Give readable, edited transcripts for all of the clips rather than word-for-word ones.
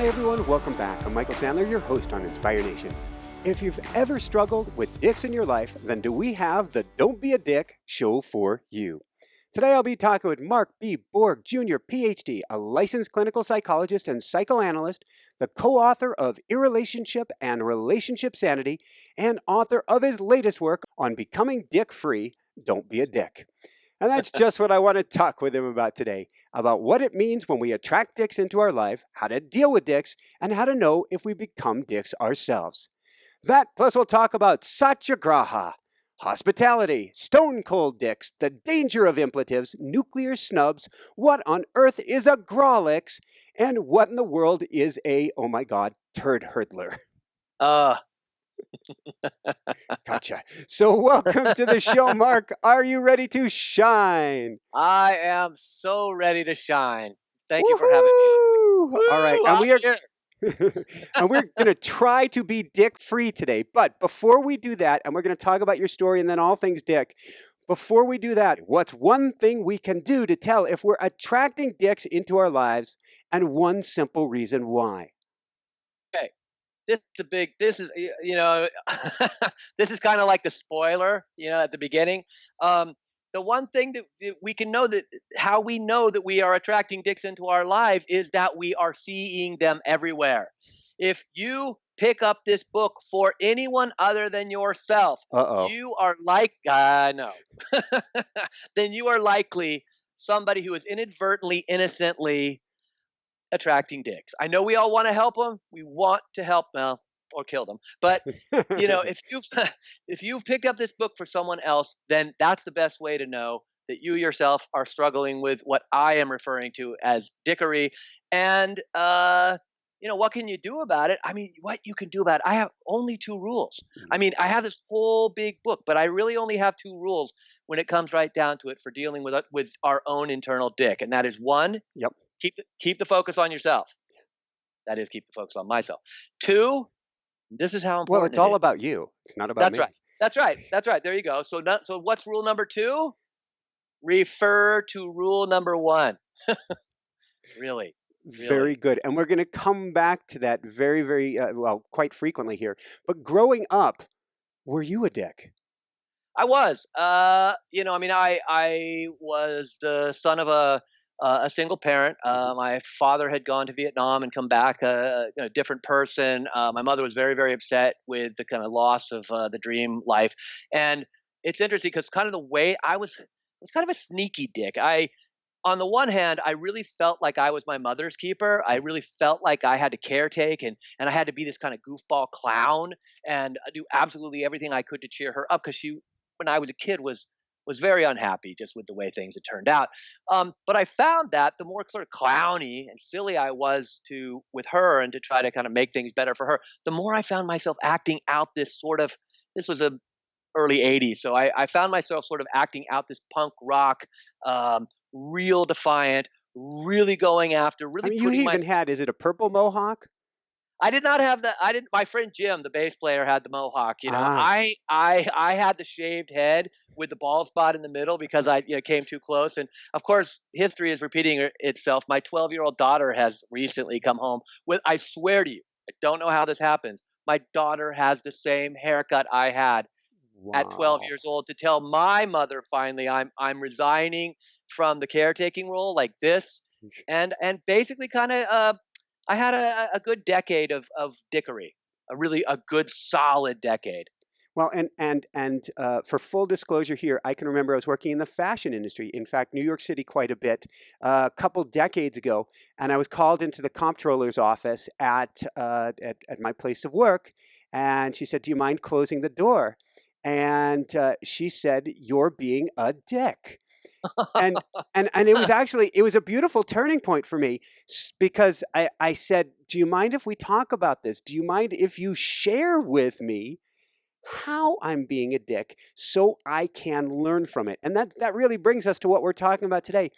Hi everyone, welcome back. I'm Michael Sandler, your host on Inspire Nation. If you've ever struggled with dicks in your life, then do we have the Don't Be a Dick show for you. Today I'll be talking with Mark B Borg Jr, PhD, a licensed clinical psychologist and psychoanalyst, the co-author of Irrelationship and Relationship Sanity, and author of his latest work on becoming dick-free, Don't Be a Dick. And that's just what I want to talk with him about today, about what it means when we attract dicks into our life, how to deal with dicks, and how to know if we become dicks ourselves. That, plus we'll talk about satyagraha, hospitality, stone cold dicks, the danger of impliciatives, nuclear snubs, what on earth is a grawlix, and what in the world is a, oh my god, turd hurdler. Gotcha. So welcome to the show, Mark. Are you ready to shine? I am so ready to shine. Thank you for having me. All right, and we are and we're going to try to be dick-free today. But before we do that, and we're going to talk about your story and then all things dick, before we do that, what's one thing we can do to tell if we're attracting dicks into our lives, and one simple reason why? Okay. This is, this is kind of like the spoiler, at the beginning. The one thing that we can know that how we know that we are attracting dicks into our lives is that we are seeing them everywhere. If you pick up this book for anyone other than yourself, you are then you are likely somebody who is inadvertently, innocently attracting dicks. I know we all want to help them. We want to help them or kill them. But if you've picked up this book for someone else, then that's the best way to know that you yourself are struggling with what I am referring to as dickery. And what can you do about it? I mean, what you can do about it? I have only 2 rules. I mean, I have this whole big book, but I really only have 2 rules when it comes right down to it for dealing with our own internal dick. And that is 1, keep the focus on yourself. That is, keep the focus on myself. 2, this is how important. Well, it's all about you. It's not about me. That's right. There you go. So what's rule number 2? Refer to rule number 1. Really. Very good. And we're going to come back to that very, very, quite frequently here. But growing up, were you a dick? I was. I was the son of a single parent. My father had gone to Vietnam and come back a different person. My mother was very, very upset with the kind of loss of the dream life. And it's interesting because kind of the way I was kind of a sneaky dick. On the one hand, I really felt like I was my mother's keeper. I really felt like I had to caretake and I had to be this kind of goofball clown and do absolutely everything I could to cheer her up because she, when I was a kid, was very unhappy just with the way things had turned out. But I found that the more sort of clowny and silly I was with her and to try to kind of make things better for her, the more I found myself acting out this was a early 80s. So I found myself sort of acting out this punk rock, real defiant, really going after, really you even had, is it a purple mohawk? I did not have that. My friend Jim, the bass player, had the mohawk. I had the shaved head with the bald spot in the middle because I came too close. And of course, history is repeating itself. My 12-year-old daughter has recently come home with, I swear to you, I don't know how this happens. My daughter has the same haircut I had at 12 years old to tell my mother finally I'm resigning from the caretaking role like this. And basically kind of I had a good decade of dickery, a good solid decade. Well, and for full disclosure here, I can remember I was working in the fashion industry. In fact, New York City quite a bit, a couple decades ago, and I was called into the comptroller's office at my place of work, and she said, "Do you mind closing the door?" And she said, "You're being a dick." and it was a beautiful turning point for me because I said, "Do you mind if we talk about this? Do you mind if you share with me how I'm being a dick so I can learn from it?" And that really brings us to what we're talking about today.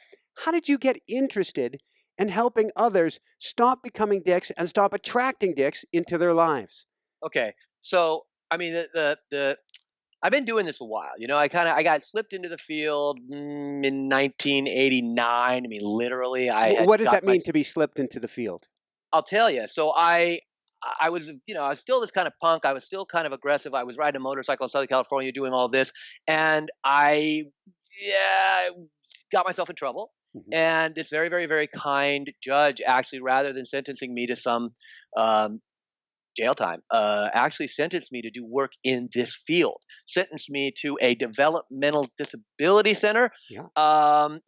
How did you get interested in helping others stop becoming dicks and stop attracting dicks into their lives? Okay. So, I mean, I've been doing this a while. I got slipped into the field in 1989. I mean, literally. What does that mean to be slipped into the field? I'll tell you. So I was, I was still this kind of punk. I was still kind of aggressive. I was riding a motorcycle in Southern California, doing all this, and yeah, got myself in trouble. Mhm. And this very, very, very kind judge, actually, rather than sentencing me to some um, jail time, actually sentenced me to do work in this field. Sentenced me to a developmental disability center, Yeah.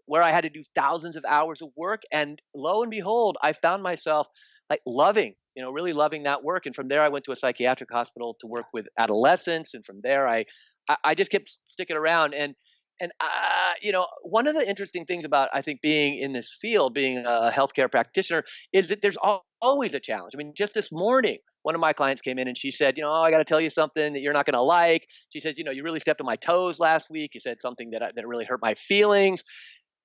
where I had to do thousands of hours of work. And lo and behold, I found myself like loving, really loving that work. And from there, I went to a psychiatric hospital to work with adolescents. And from there, I just kept sticking around. And one of the interesting things about, I think, being in this field, being a healthcare practitioner, is that there's always a challenge. I mean, just this morning, one of my clients came in and she said, I got to tell you something that you're not going to like. She says, you really stepped on my toes last week. You said something that really hurt my feelings.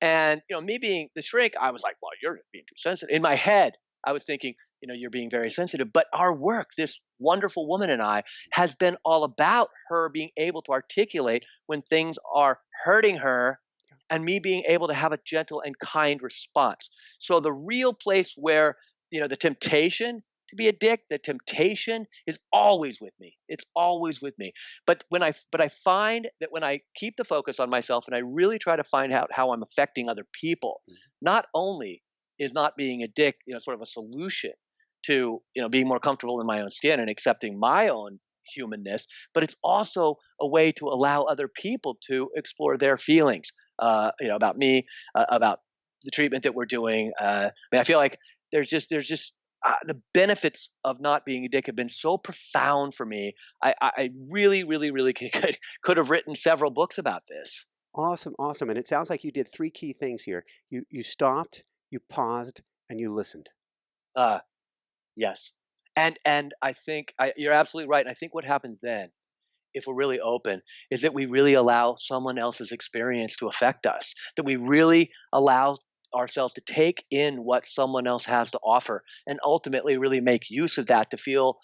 And me being the shrink, I was like, well, you're being too sensitive. In my head, I was thinking, you're being very sensitive. But our work, this wonderful woman and I, has been all about her being able to articulate when things are hurting her, and me being able to have a gentle and kind response. So the real place where, the temptation to be a dick, the temptation is always with me. It's always with me. But I find that when I keep the focus on myself and I really try to find out how I'm affecting other people, not only is not being a dick, sort of a solution to, being more comfortable in my own skin and accepting my own humanness, but it's also a way to allow other people to explore their feelings, about me, about the treatment that we're doing. I feel like there's just the benefits of not being a dick have been so profound for me. I really, really, really could have written several books about this. Awesome, awesome. And it sounds like you did three key things here. You stopped, you paused, and you listened. Uh, yes, and I think you're absolutely right. And I think what happens then, if we're really open, is that we really allow someone else's experience to affect us, that we really allow ourselves to take in what someone else has to offer, and ultimately really make use of that to feel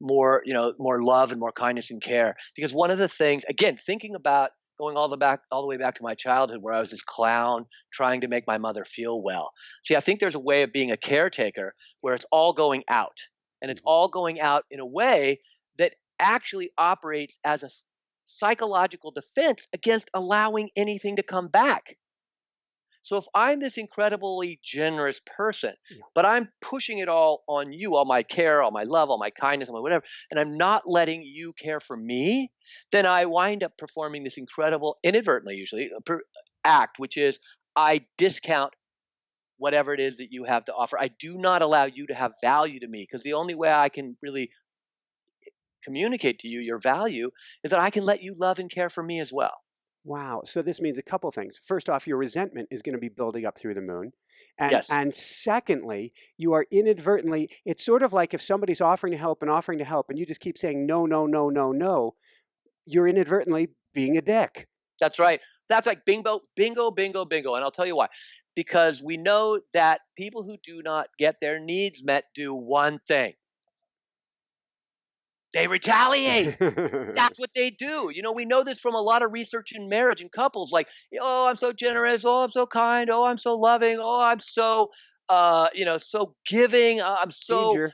more, more love and more kindness and care. Because one of the things, again, thinking about going all the way back to my childhood, where I was this clown trying to make my mother feel well. See, I think there's a way of being a caretaker where it's all going out, and it's Mhm. all going out in a way that actually operates as a psychological defense against allowing anything to come back. So if I'm this incredibly generous person, Yeah. but I'm pushing it all on you, all my care, all my love, all my kindness, all my whatever, and I'm not letting you care for me, then I wind up performing this incredible, inadvertently usually, act, which is I discount whatever it is that you have to offer. I do not allow you to have value to me, because the only way I can really communicate to you your value is that I can let you love and care for me as well. Wow. So this means a couple things. First off, your resentment is going to be building up through the moon. And Yes. and secondly, you are inadvertently, it's sort of like if somebody's offering to help and offering to help and you just keep saying no, no, no, no, no, you're inadvertently being a dick. That's right. That's like bingo, bingo, bingo, bingo. And I'll tell you why. Because we know that people who do not get their needs met do one thing: they retaliate. That's what they do. We know this from a lot of research in marriage and couples. Like, oh, I'm so generous. Oh, I'm so kind. Oh, I'm so loving. Oh, I'm so, so giving. I'm so, Danger.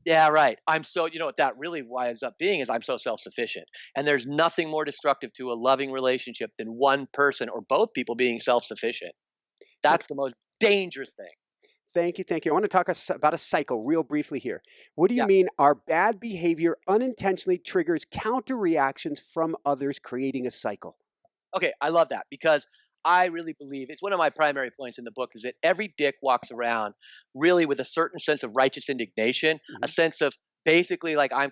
yeah, right. I'm so, what that really winds up being is I'm so self sufficient. And there's nothing more destructive to a loving relationship than one person or both people being self sufficient. So That's the most dangerous thing. thank you, thank you. I want to talk about a cycle real briefly here. What do you Yeah. mean our bad behavior unintentionally triggers counter reactions from others, creating a cycle? Okay, I love that, because I really believe it's one of my primary points in the book is that every dick walks around really with a certain sense of righteous indignation, a Mhm. sense of basically like I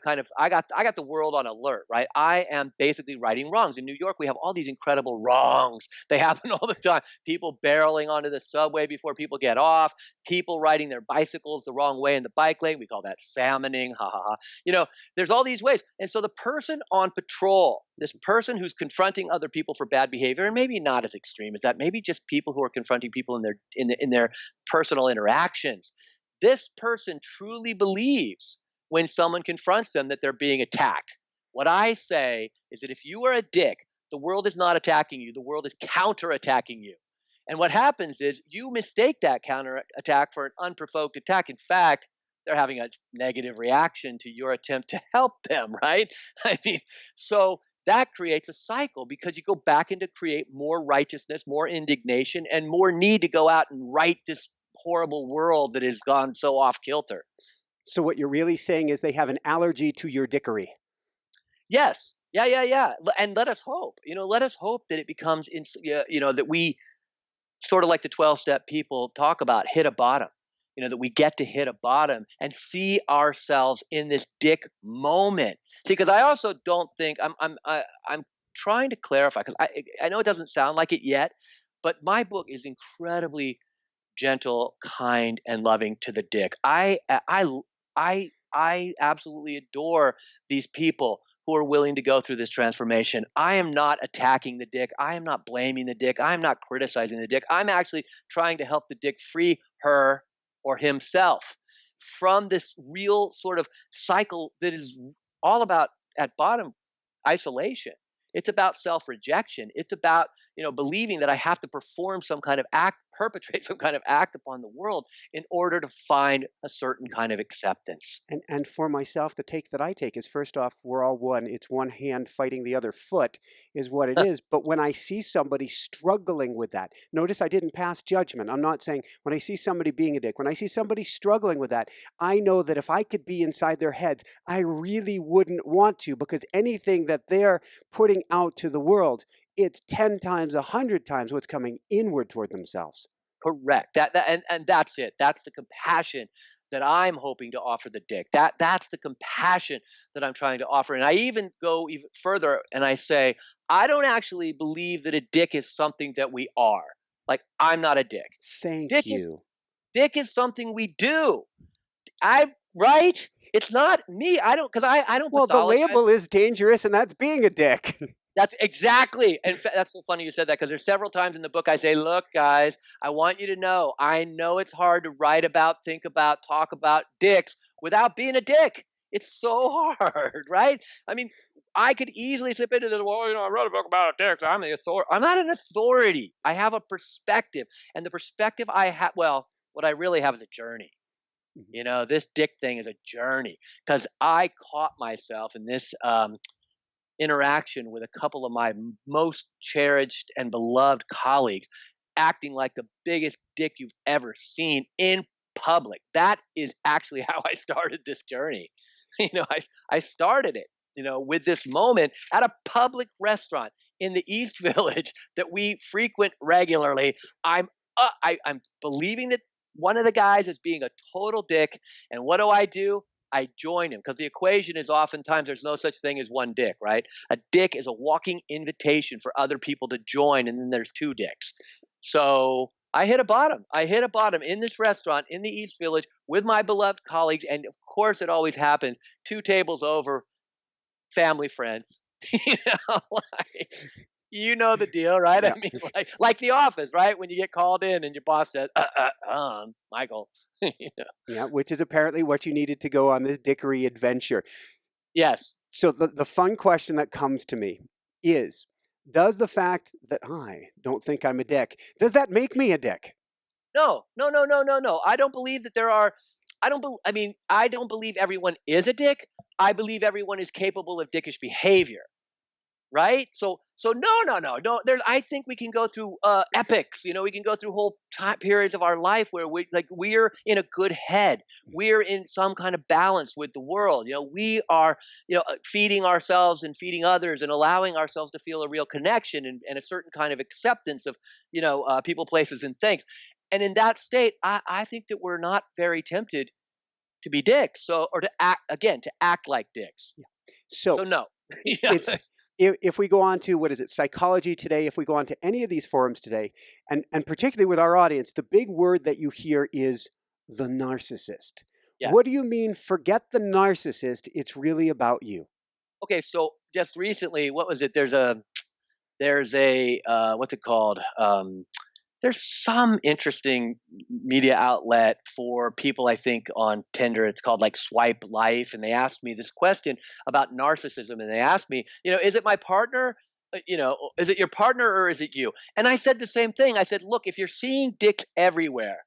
got the world on alert, right? I am basically righting wrongs. In New York, we have all these incredible wrongs. They happen all the time. People barreling onto the subway before people get off, people riding their bicycles the wrong way in the bike lane. We call that salmoning. Ha ha ha. There's all these ways. And so the person on patrol, this person who's confronting other people for bad behavior, and maybe not as extreme as that, maybe just people who are confronting people in their personal interactions. This person truly believes when someone confronts them that they're being attacked. What I say is that if you are a dick, the world is not attacking you, the world is counterattacking you. And what happens is you mistake that counterattack for an unprovoked attack. In fact, they're having a negative reaction to your attempt to help them, right? I mean, so that creates a cycle because you go back into create more righteousness, more indignation, and more need to go out and right this horrible world that has gone so off kilter. So what you're really saying is they have an allergy to your dickery. Yes. Yeah, yeah, yeah. And let us hope, let us hope that it becomes, that we sort of like the 12-step people talk about, hit a bottom, that we get to hit a bottom and see ourselves in this dick moment. See, because I also don't think I'm trying to clarify because I know it doesn't sound like it yet, but my book is incredibly gentle, kind, and loving to the dick. I absolutely adore these people who are willing to go through this transformation. I am not attacking the dick. I am not blaming the dick. I'm not criticizing the dick. I'm actually trying to help the dick free her or himself from this real sort of cycle that is all about, at bottom, isolation. It's about self-rejection. It's about, believing that I have to perform some kind of act, perpetrate some kind of act upon the world in order to find a certain kind of acceptance. And for myself, the take that I take is, first off, we're all one. It's one hand fighting the other foot is what it is. But when I see somebody struggling with that, notice I didn't pass judgment. I'm not saying when I see somebody being a dick, when I see somebody struggling with that, I know that if I could be inside their heads, I really wouldn't want to, because anything that they're putting out to the world, it's 10 times, 100 times what's coming inward toward themselves. Correct. And that's it. That's the compassion that I'm hoping to offer the dick. That's the compassion that I'm trying to offer. And I even go even further and I say, I don't actually believe that a dick is something that we are. Like, I'm not a dick. Thank Dick is you. dick is something we do. I right? It's not me. I don't Well, the pathologize. label is dangerous, and that's being a dick. That's exactly. In fact, that's so funny you said that because there's several times in the book I say, look, guys, I want you to know, I know it's hard to write about, think about, talk about dicks without being a dick. It's so hard, right? I mean, I could easily slip into this, well, I wrote a book about a dick, so I'm the authority. I'm not an authority. I have a perspective. And the perspective I have, well, what I really have is a journey. This dick thing is a journey because I caught myself in this interaction with a couple of my most cherished and beloved colleagues acting like the biggest dick you've ever seen in public. That is actually how I started this journey. I started it, with this moment at a public restaurant in the East Village that we frequent regularly. I'm believing that one of the guys is being a total dick, and what do? I join him because the equation is oftentimes there's no such thing as one dick, right? A dick is a walking invitation for other people to join, and then there's two dicks. So I hit a bottom. I hit a bottom in this restaurant in the East Village with my beloved colleagues, and of course it always happens. 2 tables over, family friends. you like, you know the deal, right? Yeah. I mean, like The Office, right? When you get called in and your boss says, Michael. Yeah, which is apparently what you needed to go on this dickery adventure. Yes. So the fun question that comes to me is, does the fact that I don't think I'm a dick, does that make me a dick? No, no, no, no, no, no. I don't believe that there are. I don't believe everyone is a dick. I believe everyone is capable of dickish behavior. Right? So no, no, no, no. I think we can go through epics. We can go through whole time periods of our life where we're in a good head. We're in some kind of balance with the world. We are feeding ourselves and feeding others and allowing ourselves to feel a real connection and a certain kind of acceptance of people, places, and things. And in that state, I think that we're not very tempted to be dicks. Or to act like dicks. Yeah. So no. it's if we go on to, what is it, Psychology Today, if we go on to any of these forums today, and particularly with our audience, the big word that you hear is the narcissist. Yeah. What do you mean, forget the narcissist, it's really about you? Okay, so just recently, what was it? There's a what's it called? There's some interesting media outlet for people, I think, on Tinder. It's called like Swipe Life. And they asked me this question about narcissism. And they asked me, is it my partner? Is it your partner or is it you? And I said the same thing. I said, look, if you're seeing dicks everywhere,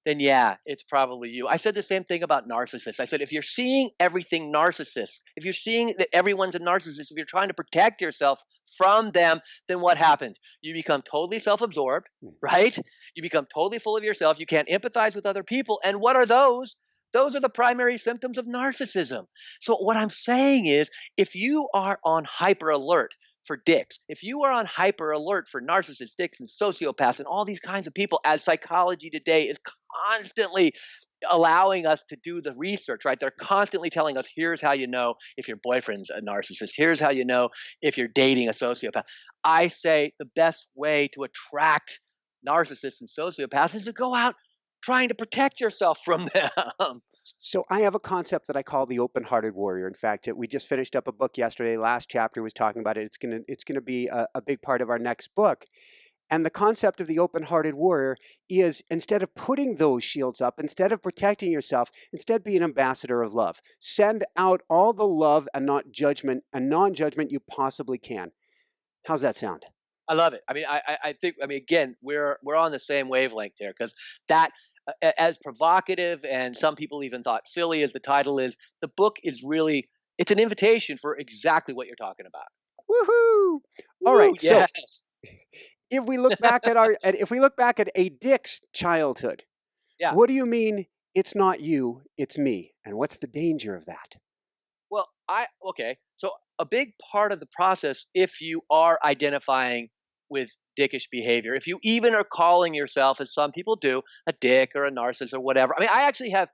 then yeah, it's probably you. I said the same thing about narcissists. I said, if you're seeing everything narcissist, if you're seeing that everyone's a narcissist, if you're trying to protect yourself from them, then what happens? You become totally self absorbed, Mm. right? You become totally full of yourself. You can't empathize with other people. And what are those? Those are the primary symptoms of narcissism. So, what I'm saying is, if you are on hyper alert for dicks, if you are on hyper alert for narcissists, dicks, and sociopaths, and all these kinds of people, as psychology today is constantly allowing us to do the research, right? They're constantly telling us, here's how you know if your boyfriend's a narcissist. Here's how you know if you're dating a sociopath. I say the best way to attract narcissists and sociopaths is to go out trying to protect yourself from them. So I have a concept that I call the open-hearted warrior. In fact, we just finished up a book yesterday. Last chapter was talking about it. It's gonna be a big part of our next book. And the concept of the open-hearted warrior is, instead of putting those shields up, instead of protecting yourself, instead be an ambassador of love. Send out all the love and not judgment and non-judgment you possibly can. How's that sound? I love it. I mean, I think, I mean, again, we're on the same wavelength there, because that, as provocative and some people even thought silly as the title is, the book is really, it's an invitation for exactly what you're talking about. Woohoo! All Woo, right. So yes. if we look back at if we look back at a Dick's childhood, Yeah. what do you mean it's not you, it's me? And what's the danger of that? Well, okay. So a big part of the process, if you are identifying with dickish behavior, if you even are calling yourself, as some people do, a dick or a narcissist or whatever. I mean, I actually have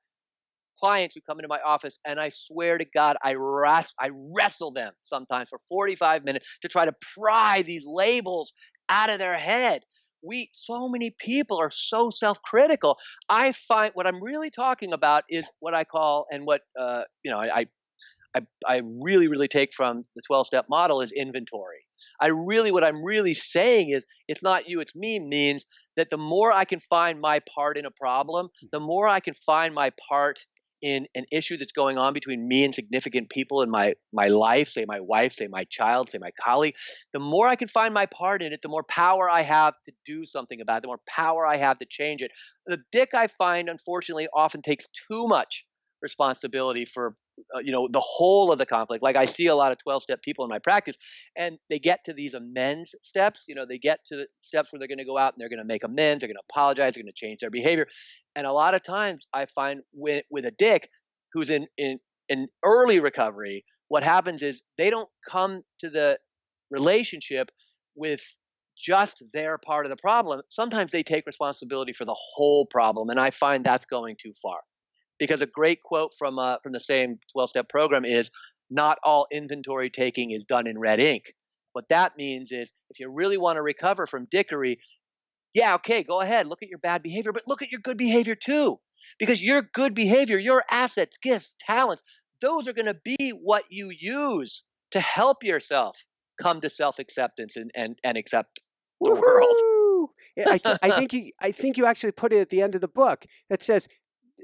clients who come into my office, and I swear to God, I wrestle them sometimes for 45 minutes to try to pry these labels out of their head. So many people are so self-critical. I find what I'm really talking about is what I call, and what I really, really take from the 12-step model is inventory. What I'm really saying is, it's not you, it's me, means that the more I can find my part in a problem, the more I can find my part in an issue that's going on between me and significant people in my life, say my wife, say my child, say my colleague, the more I can find my part in it, the more power I have to do something about it, the more power I have to change it. The dick, I find, unfortunately, often takes too much responsibility for the whole of the conflict. Like, I see a lot of 12-step people in my practice, and they get to these amends steps. They get to the steps where they're going to go out and they're going to make amends, they're going to apologize, they're going to change their behavior. And a lot of times I find with a dick who's in early recovery, what happens is they don't come to the relationship with just their part of the problem. Sometimes they take responsibility for the whole problem, and I find that's going too far. Because a great quote from the same 12-step program is, "Not all inventory taking is done in red ink." What that means is, if you really want to recover from dickery, yeah, okay, go ahead, look at your bad behavior, but look at your good behavior too. Because your good behavior, your assets, gifts, talents, those are going to be what you use to help yourself come to self-acceptance and accept the world. Woohoo! Yeah, I think you actually put it at the end of the book that says,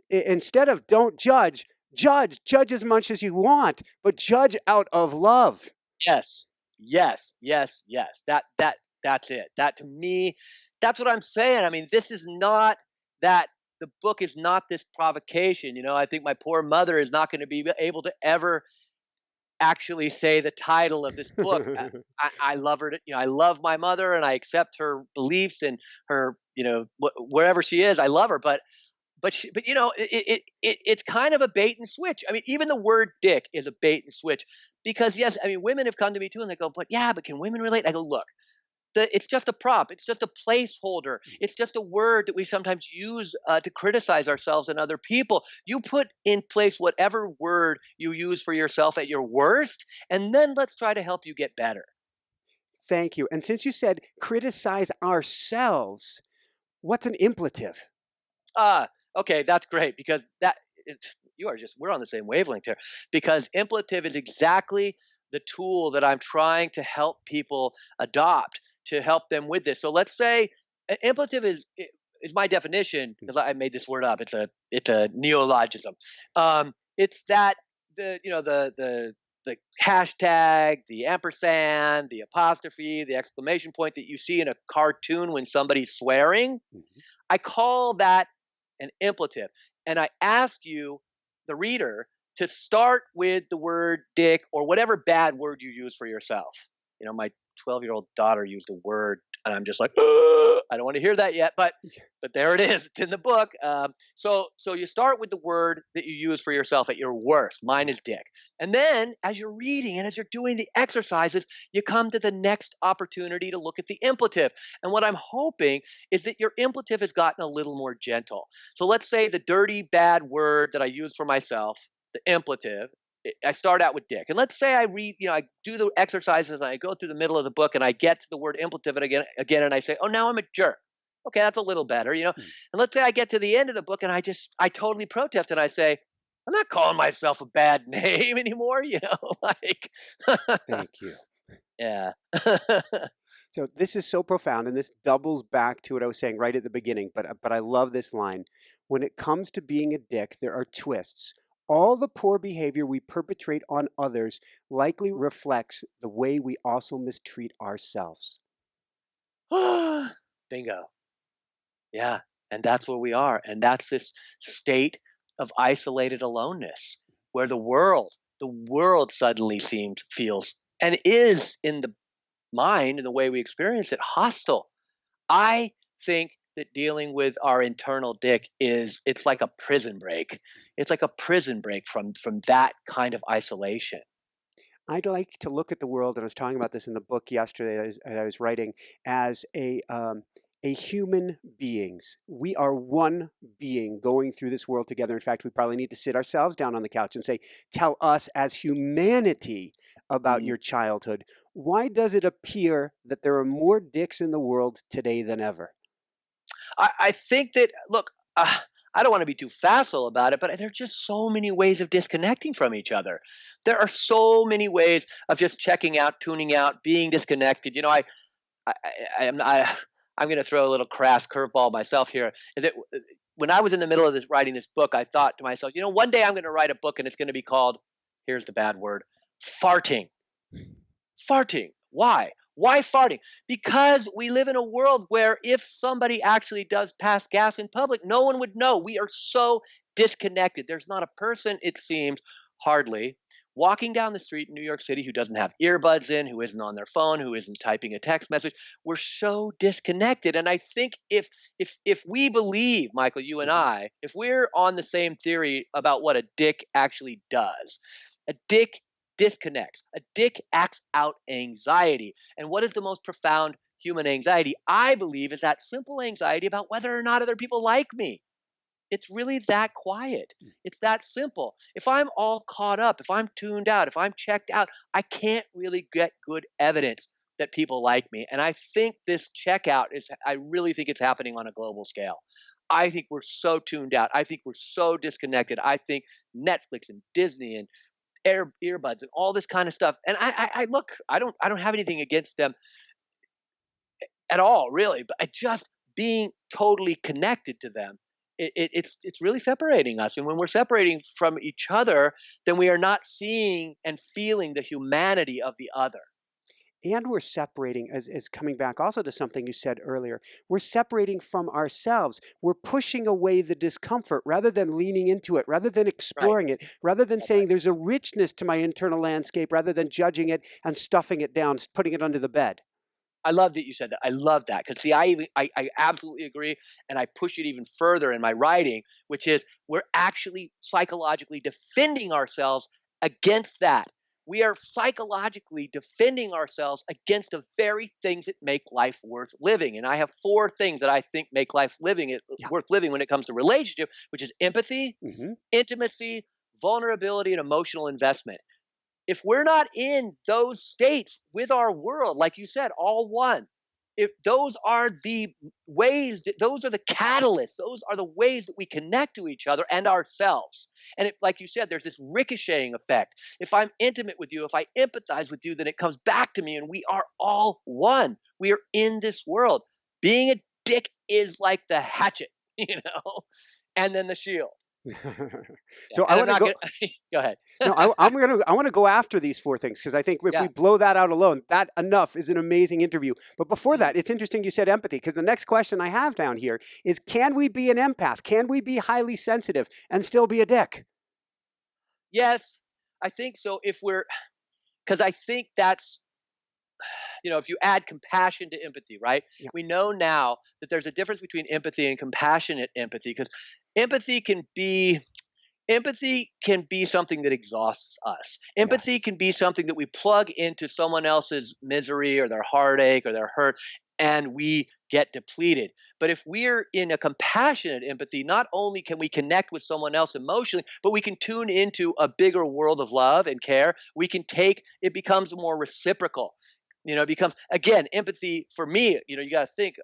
instead of don't judge, judge as much as you want, but judge out of love. Yes. Yes. Yes. Yes. That's it. That, to me, that's what I'm saying. I mean, this is not that the book is not this provocation. I think my poor mother is not going to be able to ever actually say the title of this book. I love her. I love my mother, and I accept her beliefs and her, wherever she is. I love her, but it's kind of a bait and switch. I mean, even the word dick is a bait and switch, because yes, I mean, women have come to me too, and they go, but can women relate? I go, look, it's just a prop. It's just a placeholder. It's just a word that we sometimes use to criticize ourselves and other people. You put in place whatever word you use for yourself at your worst, and then let's try to help you get better. Thank you. And since you said criticize ourselves, what's an implicative? Okay, that's great, because we're on the same wavelength here, because implicative is exactly the tool that I'm trying to help people adopt to help them with this. So let's say implicative is my definition, because I made this word up. It's a neologism. It's that the hashtag, the ampersand, the apostrophe, the exclamation point that you see in a cartoon when somebody's swearing. Mm-hmm. I call that and implicative. And I ask you, the reader, to start with the word dick or whatever bad word you use for yourself. My 12-year-old daughter used a word, and I'm just like, "Ugh," I don't want to hear that yet, but there it is. It's in the book. So you start with the word that you use for yourself at your worst. Mine is dick. And then as you're reading and as you're doing the exercises, you come to the next opportunity to look at the implicative. And what I'm hoping is that your implicative has gotten a little more gentle. So let's say the dirty, bad word that I use for myself, the implicative, I start out with dick. And let's say I read, I do the exercises and I go through the middle of the book and I get to the word implicative again and I say, oh, now I'm a jerk. Okay, that's a little better. Hmm. And let's say I get to the end of the book and I totally protest and I say, I'm not calling myself a bad name anymore, like, Thank you. yeah. So this is so profound, and this doubles back to what I was saying right at the beginning. But I love this line: when it comes to being a dick, there are twists. All the poor behavior we perpetrate on others likely reflects the way we also mistreat ourselves. Bingo. Yeah. And that's where we are. And that's this state of isolated aloneness where the world suddenly feels, and is in the mind and the way we experience it, hostile. I think that dealing with our internal dick it's like a prison break. It's like a prison break from that kind of isolation. I'd like to look at the world, and I was talking about this in the book yesterday that I was writing, as a human beings. We are one being going through this world together. In fact, we probably need to sit ourselves down on the couch and say, tell us as humanity about Mm. your childhood. Why does it appear that there are more dicks in the world today than ever? I think that, look, I don't want to be too facile about it, but there are just so many ways of disconnecting from each other. There are so many ways of just checking out, tuning out, being disconnected. I, I am I, I'm going to throw a little crass curveball myself here. Is that when I was in the middle of writing this book, I thought to myself, one day I'm going to write a book and it's going to be called, here's the bad word, farting. Farting. Why? Why farting? Because we live in a world where if somebody actually does pass gas in public, no one would know. We are so disconnected. There's not a person, it seems, hardly, walking down the street in New York City who doesn't have earbuds in, who isn't on their phone, who isn't typing a text message. We're so disconnected. And I think if we believe, Michael, you and Mhm. I, if we're on the same theory about what a dick actually does, a dick disconnects. A dick acts out anxiety. And what is the most profound human anxiety? I believe is that simple anxiety about whether or not other people like me. It's really that quiet. It's that simple. If I'm all caught up, if I'm tuned out, if I'm checked out, I can't really get good evidence that people like me. And I think this checkout I really think it's happening on a global scale. I think we're so tuned out. I think we're so disconnected. I think Netflix and Disney and earbuds and all this kind of stuff. And I look, I don't have anything against them at all, really. But I just being totally connected to them, it's really separating us. And when we're separating from each other, then we are not seeing and feeling the humanity of the other. And we're separating, as coming back also to something you said earlier, we're separating from ourselves. We're pushing away the discomfort rather than leaning into it, rather than Right. exploring it, rather than That's right. saying there's a richness to my internal landscape, rather than judging it and stuffing it down, putting it under the bed. I love that you said that. I love that because see, I absolutely agree, and I push it even further in my writing, which is we're actually psychologically defending ourselves against that. We are psychologically defending ourselves against the very things that make life worth living. And I have four things that I think make life Yeah. worth living when it comes to relationship, which is empathy, Hmm. intimacy, vulnerability, and emotional investment. If we're not in those states with our world, like you said, all one, if those are the those are the catalysts, those are the ways that we connect to each other and ourselves. And if, like you said, there's this ricocheting effect. If I'm intimate with you, if I empathize with you, then it comes back to me and we are all one. We are in this world. Being a dick is like the hatchet, and then the shield. Yeah, So I and I'm want to not go. gonna go ahead. No, I want to go after these four things because I think if we Yeah. blow that out alone, that enough is an amazing interview. But before Mm. that, it's interesting you said empathy because the next question I have down here is: can we be an empath? Can we be highly sensitive and still be a dick? Yes, I think so. If we're, because I think that's, if you add compassion to empathy, right? Yeah. We know now that there's a difference between empathy and compassionate empathy, because empathy can be empathy can be something that exhausts us. Empathy Yes. can be something that we plug into someone else's misery or their heartache or their hurt, and we get depleted. But if we're in a compassionate empathy, not only can we connect with someone else emotionally, but we can tune into a bigger world of love and care. We can take it becomes more reciprocal. It becomes again empathy for me. You got to think.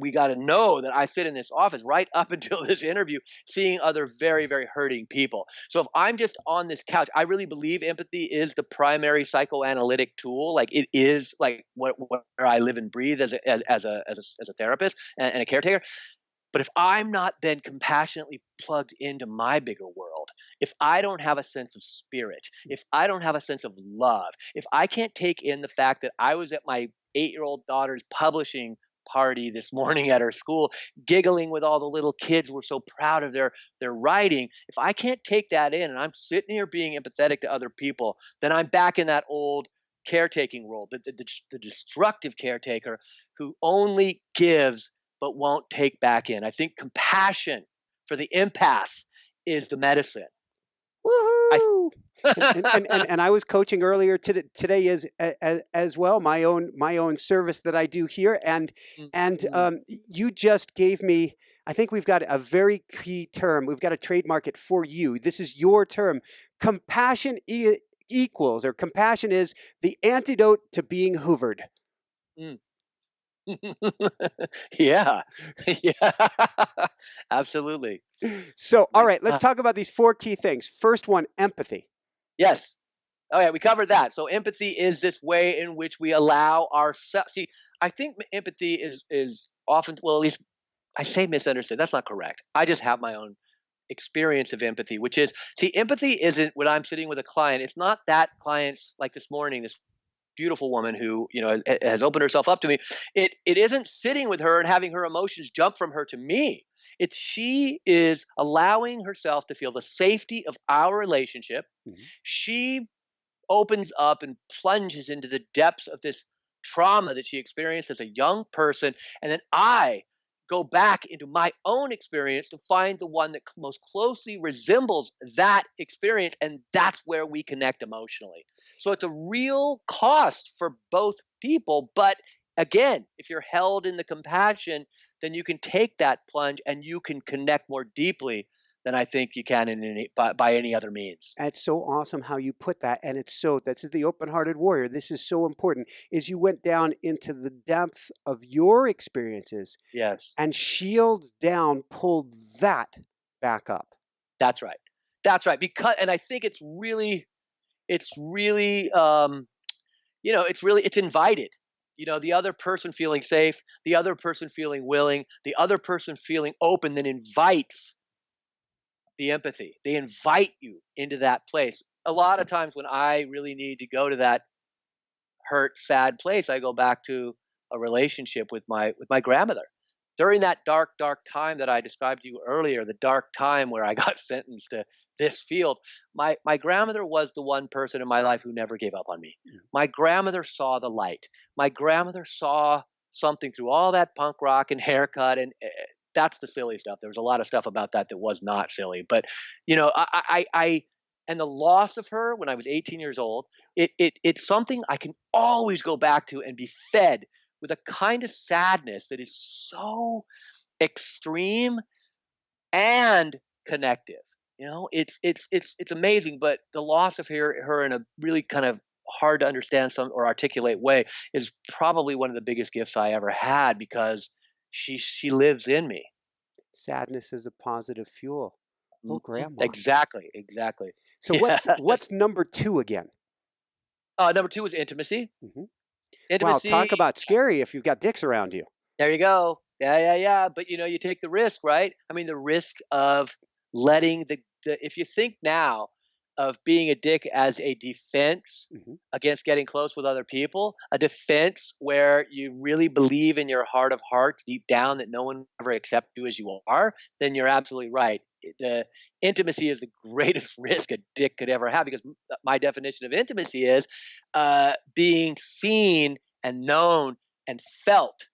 We got to know that I sit in this office right up until this interview, seeing other very, very hurting people. So if I'm just on this couch, I really believe empathy is the primary psychoanalytic tool. Like it is like where I live and breathe as a therapist and a caretaker. But if I'm not then compassionately plugged into my bigger world, if I don't have a sense of spirit, if I don't have a sense of love, if I can't take in the fact that I was at my 8-year-old daughter's publishing party this morning at her school, giggling with all the little kids who were so proud of their writing, if I can't take that in and I'm sitting here being empathetic to other people, then I'm back in that old caretaking role, the destructive caretaker who only gives but won't take back in. I think compassion for the empath is the medicine. I Woohoo! And I was coaching earlier today as well my own service that I do here and you just gave me, I think we've got a very key term, we've got to trademark it for you. This is your term. Compassion equals, or compassion is the antidote to being hoovered. mm. Yeah, yeah, absolutely. So all My right, let's talk about these four key things. First one, empathy. yes. Oh yeah, we covered that. So empathy is this way in which we allow ourselves. See, I think empathy is often, well, at least I say misunderstood. That's not correct. I just have my own experience of empathy, which is, see, empathy isn't when I'm sitting with a client. It's not that client's, like this morning, this beautiful woman who has opened herself up to me. It isn't sitting with her and having her emotions jump from her to me. It's she is allowing herself to feel the safety of our relationship. Mhm. She opens up and plunges into the depths of this trauma that she experienced as a young person. And then I go back into my own experience to find the one that most closely resembles that experience. And that's where we connect emotionally. So it's a real cost for both people. But again, if you're held in the compassion, then you can take that plunge and you can connect more deeply than I think you can by any other means. That's so awesome how you put that. And this is the open-hearted warrior. This is so important, is you went down into the depth of your experiences Yes. and shields down, pulled that back up. That's right. That's right. And I think it's really, it's invited. The other person feeling safe, the other person feeling willing, the other person feeling open, then invites the empathy. They invite you into that place. A lot of times when I really need to go to that hurt, sad place, I go back to a relationship with my grandmother. During that dark, dark time that I described to you earlier, the dark time where I got sentenced to this field, my grandmother was the one person in my life who never gave up on me. Mm. My grandmother saw the light. My grandmother saw something through all that punk rock and haircut, and that's the silly stuff. There was a lot of stuff about that was not silly, but I and the loss of her when I was 18 years old, it's something I can always go back to and be fed with a kind of sadness that is so extreme and connective. It's amazing, but the loss of her in a really kind of hard to understand some or articulate way is probably one of the biggest gifts I ever had because she lives in me. Sadness is a positive fuel. Oh, grandma. Exactly, exactly. So what's Yes. what's number two again? Number two is intimacy. Hmm. Wow, talk Intimacy. about scary if you've got dicks around you. There you go. Yeah, yeah, yeah. But you take the risk, right? I mean, the risk of letting the if you think now of being a dick as a defense Mhm. against getting close with other people, a defense where you really believe in your heart of hearts deep down that no one will ever accept you as you are, then you're absolutely right. The intimacy is the greatest risk a dick could ever have, because my definition of intimacy is being seen and known and felt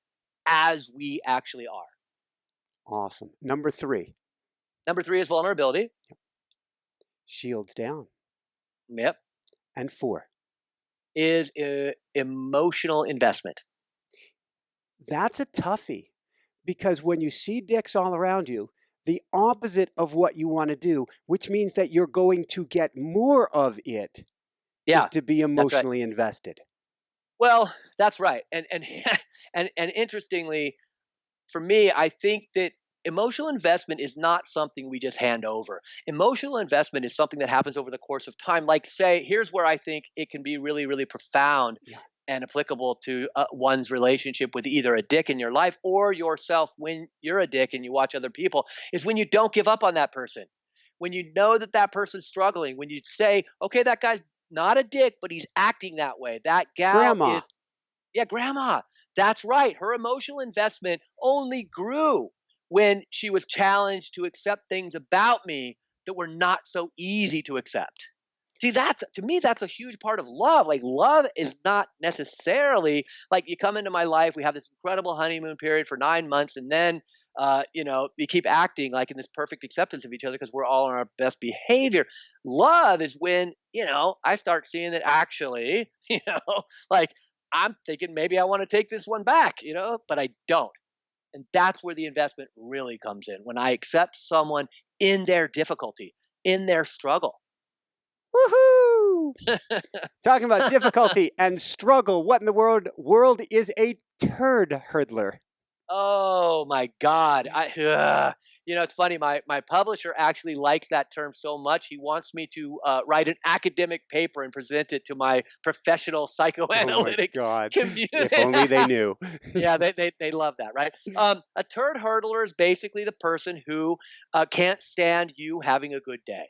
as we actually are. Awesome. Number 3, Number three is vulnerability. shields down. Yep. And 4, Is emotional investment. that's a toughie because when you see dicks all around you, the opposite of what you want to do, which means that you're going to get more of it, is Yeah, to be that's right. emotionally invested. Well, that's right. And and interestingly, for me, I think that emotional investment is not something we just hand over. Emotional investment is something that happens over the course of time. Like, say, here's where I think it can be really, really profound Yeah. and applicable to one's relationship with either a dick in your life or yourself when you're a dick and you watch other people, is when you don't give up on that person. When you know that that person's struggling, when you say, okay, that guy's not a dick, but he's acting that way. That gal Grandma. is, yeah, grandma. That's right. Her emotional investment only grew when she was challenged to accept things about me that were not so easy to accept. See, that's, to me, that's a huge part of love. Like, love is not necessarily like you come into my life, we have this incredible honeymoon period for 9 months, and then we keep acting like in this perfect acceptance of each other because we're all on our best behavior. Love is when, I start seeing that actually, like, I'm thinking maybe I want to take this one back, but I don't. And that's where the investment really comes in. When I accept someone in their difficulty, in their struggle. Woohoo! Talking about difficulty and struggle, what in the world is a turd hurdler? Oh my God. It's funny. My publisher actually likes that term so much. He wants me to write an academic paper and present it to my professional Oh my psychoanalytic God. community. If only they knew. Yeah, they love that, right? A turd hurdler is basically the person who can't stand you having a good day.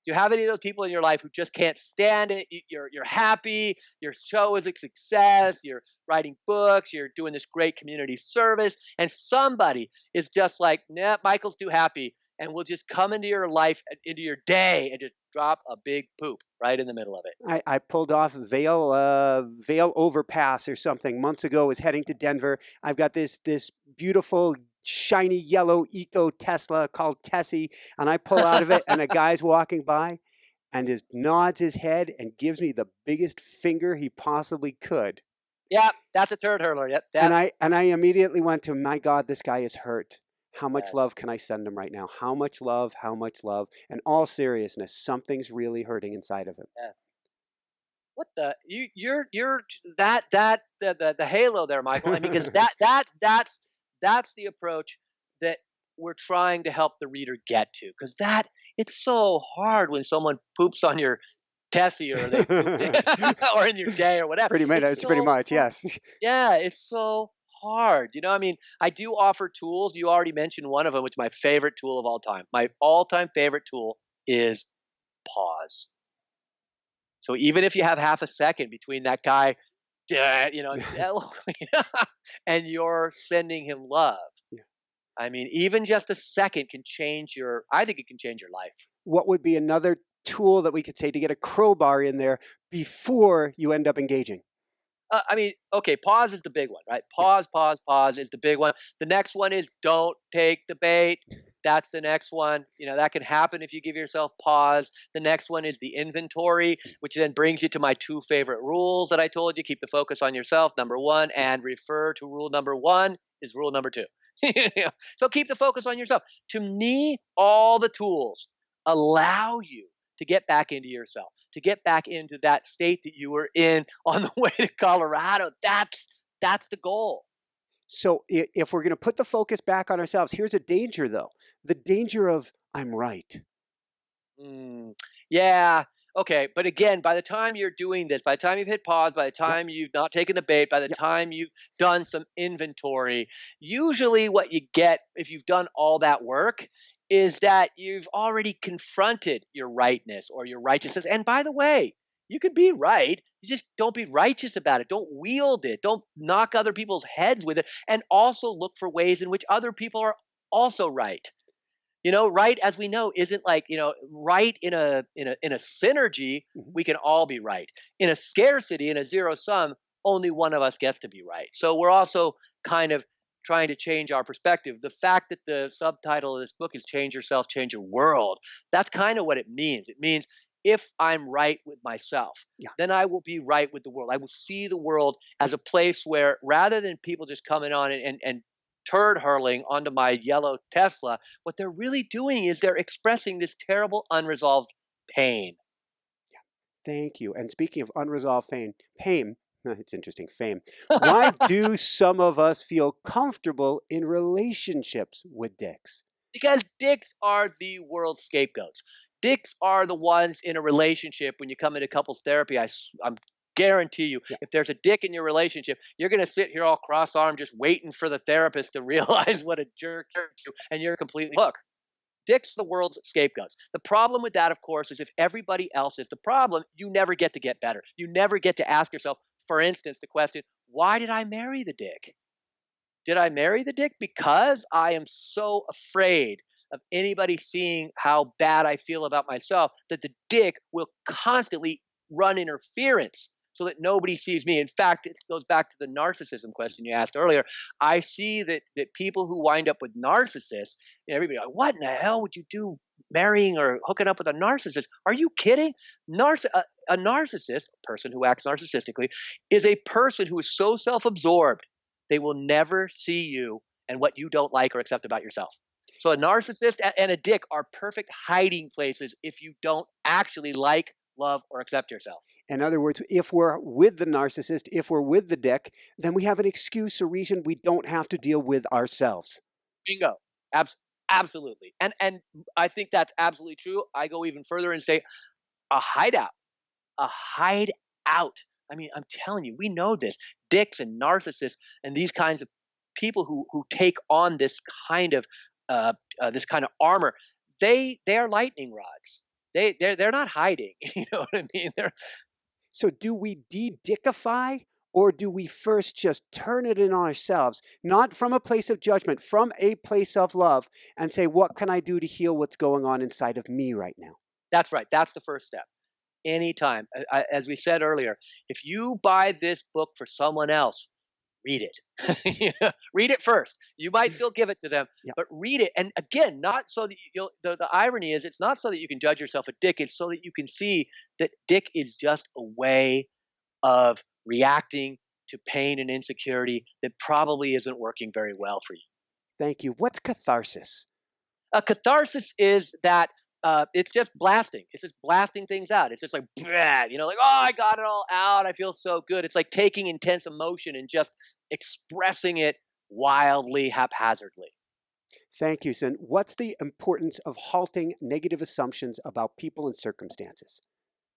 Do you have any of those people in your life who just can't stand it? You're happy, your show is a success, you're writing books, you're doing this great community service, and somebody is just like, nah, Michael's too happy, and will just come into your life, into your day, and just drop a big poop right in the middle of it. I pulled off Vale Overpass or something months ago. Was heading to Denver. I've got this beautiful shiny yellow eco Tesla called Tessy, and I pull out of it, and a guy's walking by, and just nods his head and gives me the biggest finger he possibly could. Yeah, that's a turd hurler. Yep, And that's I immediately went to, my God, this guy is hurt. How much yes. love can I send him right now? How much love? How much love? In all seriousness, something's really hurting inside of him. Yeah. What the you're the halo there, Michael. I mean, because that's the approach that we're trying to help the reader get to. Because that it's so hard when someone poops on your Tessy or they poop or in your day or whatever. Pretty much, It's it's pretty so much, hard. yes. Yeah, it's so hard. I mean, I do offer tools. You already mentioned one of them, which is my favorite tool of all time. My all-time favorite tool is pause. So even if you have half a second between that guy, and you're sending him love, Yeah. I mean, even just a second can change I think it can change your life. What would be another tool that we could say to get a crowbar in there before you end up engaging? I mean, okay, pause is the big one, right? Yeah. Pause is the big one. The next one is don't take the bait. That's the next one. That can happen if you give yourself pause. The next one is the inventory, which then brings you to my two favorite rules that I told you. Keep the focus on yourself, number one, and refer to rule number one is rule number two. So keep the focus on yourself. To me, all the tools allow you to get back into yourself, to get back into that state that you were in on the way to Colorado. That's the goal. So if we're going to put the focus back on ourselves, here's a danger, though. The danger of, I'm right. Yeah. Okay, but again, by the time you're doing this, by the time you've hit pause, by the Yep, time you've not taken the bait, by the yep. time you've done some inventory, usually what you get if you've done all that work is that you've already confronted your rightness or your righteousness. And by the way, you could be right. You just don't be righteous about it. Don't wield it. Don't knock other people's heads with it. And also look for ways in which other people are also right. Right, as we know, isn't like, right in a synergy, Mhm. we can all be right. In a scarcity, in a zero sum, only one of us gets to be right. So we're also kind of trying to change our perspective. The fact that the subtitle of this book is Change Yourself, Change Your World, that's kind of what it means. It means if I'm right with myself, Yeah. then I will be right with the world. I will see the world as a place where rather than people just coming on and turd hurling onto my yellow Tesla, what they're really doing is they're expressing this terrible unresolved pain. Thank you. And speaking of unresolved pain, it's interesting, fame. Why do some of us feel comfortable in relationships with dicks? Because dicks are the world's scapegoats. Dicks are the ones in a relationship when you come into couples therapy. I'm guarantee you, Yeah. if there's a dick in your relationship, you're going to sit here all cross-armed just waiting for the therapist to realize what a jerk you're to, and you're completely hooked. Dick's the world's scapegoats. The problem with that, of course, is if everybody else is the problem, you never get better. You never get to ask yourself, for instance, the question, why did I marry the dick? Did I marry the dick because I am so afraid of anybody seeing how bad I feel about myself that the dick will constantly run interference so that nobody sees me. In fact, it goes back to the narcissism question you asked earlier. I see that people who wind up with narcissists, everybody like, what in the hell would you do marrying or hooking up with a narcissist? Are you kidding? A narcissist, a person who acts narcissistically, is a person who is so self-absorbed they will never see you and what you don't like or accept about yourself. So a narcissist and a dick are perfect hiding places if you don't actually like, love, or accept yourself. In other words, if we're with the narcissist, if we're with the dick, then we have an excuse or reason we don't have to deal with ourselves. Bingo. Abs- Absolutely. And I think that's absolutely true. I go even further and say a hideout. A hideout. I mean, I'm telling you, we know this. Dicks and narcissists and these kinds of people who take on this kind of armor, they are lightning rods. They're not hiding. You know what I mean? They're So do we de-dickify, or do we first just turn it in on ourselves, not from a place of judgment, from a place of love, and say, what can I do to heal what's going on inside of me right now? That's right. That's the first step. Anytime, as we said earlier, if you buy this book for someone else, read it. Read it first. You might still give it to them, Yeah. but read it. And again, not so that the irony is it's not so that you can judge yourself a dick. It's so that you can see that dick is just a way of reacting to pain and insecurity that probably isn't working very well for you. Thank you. What's catharsis? A catharsis is that it's just blasting. It's just blasting things out. It's just like, like, oh, I got it all out. I feel so good. It's like taking intense emotion and just expressing it wildly, haphazardly. Thank you, Sin. What's the importance of halting negative assumptions about people and circumstances?